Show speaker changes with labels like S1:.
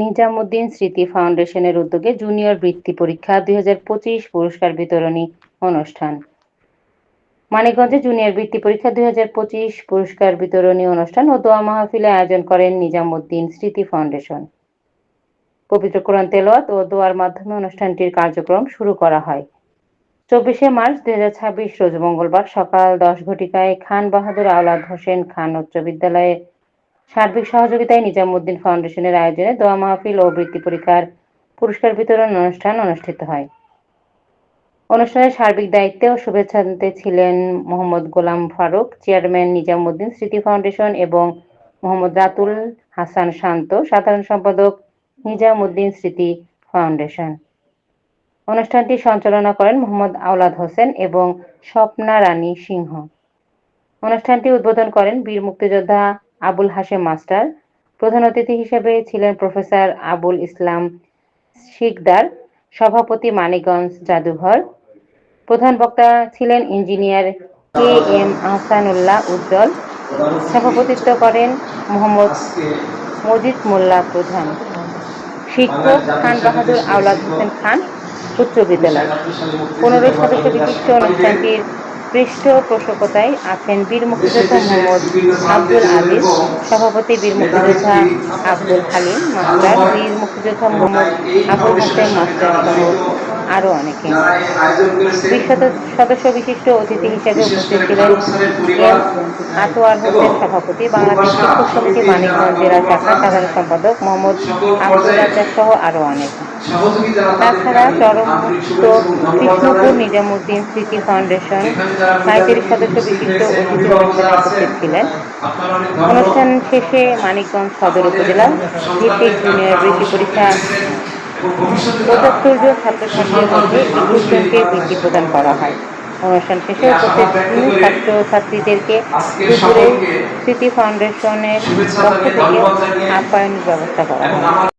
S1: নিজামুদ্দিন স্মৃতি ফাউন্ডেশনের উদ্যোগে জুনিয়র বৃত্তি পরীক্ষা 2025 পুরস্কার বিতরণী অনুষ্ঠান। মানিকগঞ্জে জুনিয়র বৃত্তি পরীক্ষা 2025 পুরস্কার বিতরণী অনুষ্ঠান ও দোয়া মাহফিলের আয়োজন করেন নিজামুদ্দিন স্মৃতি ফাউন্ডেশন। পবিত্র কোরআন তেলাওয়াত ও দোয়ার মাধ্যমে অনুষ্ঠানটির কার্যক্রম শুরু করা হয়। 24শে মার্চ 2026 রোজ মঙ্গলবার সকাল 10 ঘটিকায় খান বাহাদুর আওলাদ হোসেন খান উচ্চ বিদ্যালয়ে সার্বিক সহযোগিতায় নিজামুদ্দিন ফাউন্ডেশনের আয়োজনে দোয়া মাহফিল ও বৃত্তি পরীক্ষার পুরস্কার বিতরণ অনুষ্ঠান অনুষ্ঠিত হয়। অনুষ্ঠানের সার্বিক দায়িত্বে ও শুভেচ্ছা দিতে ছিলেন মোহাম্মদ গোলাম ফারুক, চেয়ারম্যান নিজামুদ্দিন স্মৃতি ফাউন্ডেশন, এবং মোহাম্মদ রাতুল হাসান শান্ত, সাধারণ সম্পাদক নিজামুদ্দিন স্মৃতি ফাউন্ডেশন। অনুষ্ঠানটি সঞ্চালনা করেন মোহাম্মদ আওলাদ হোসেন এবং স্বপ্না রানী সিংহ। অনুষ্ঠানটি উদ্বোধন করেন বীর মুক্তিযোদ্ধা আবুল হাশেম মাস্টার। প্রধান অতিথি হিসেবে ছিলেন প্রফেসর আবুল ইসলাম শিকদার, সভাপতি মানিকগঞ্জ জাদুঘর। প্রধান বক্তা ছিলেন ইঞ্জিনিয়ার কে এম আহসানুল্লাহ উজ্জ্বল। সভাপতিত্ব করেন মোহাম্মদ মজিদ মোল্লা প্রধান। শিক্ষক খান বাহাদুর আওলাদ হোসেন খান উচ্চ বিদ্যালয়। 15 সদস্য বিশিষ্ট অনুষ্ঠানটির পৃষ্ঠপোষকতায় আছেন বীর মুক্তিযোদ্ধা মোহাম্মদ আব্দুল আজিজ, সভাপতি বীর মুক্তিযোদ্ধা আব্দুল হালিম মাস্টার, বীর মুক্তিযোদ্ধা মোহাম্মদ আবুল হাসেম মাস্টার সহ আরও অনেকে। 20 সদস্য বিশিষ্ট অতিথি হিসেবে উপস্থিত ছিলেন এম আতোয়ার হোসেন, সভাপতি, বাংলাদেশ শিক্ষক সমিতি মানিকগঞ্জ জেলা শাখার সাধারণ সম্পাদক মোহাম্মদ আব্দুল রাজ্জাক সহ আরও অনেকে। তাছাড়া চরমুক্ত কৃষ্ণপুর নিজামুদ্দিন স্মৃতি ফাউন্ডেশন 35 সদস্য বিশিষ্ট অতিথি অনুষ্ঠানে উপস্থিত ছিলেন। অনুষ্ঠান শেষে মানিকগঞ্জ সদর উপজেলা ভিত্তিক জুনিয়র বৃত্তি পরীক্ষা 75 জন ছাত্রছাত্রীর মধ্যে 21 জনকে বৃত্তি প্রদান করা হয়। অনুষ্ঠান শেষে উপস্থিত ছাত্রছাত্রীদেরকে দুপুরে স্মৃতি ফাউন্ডেশনের পক্ষ থেকে আপ্যায়নের ব্যবস্থা করা হয়।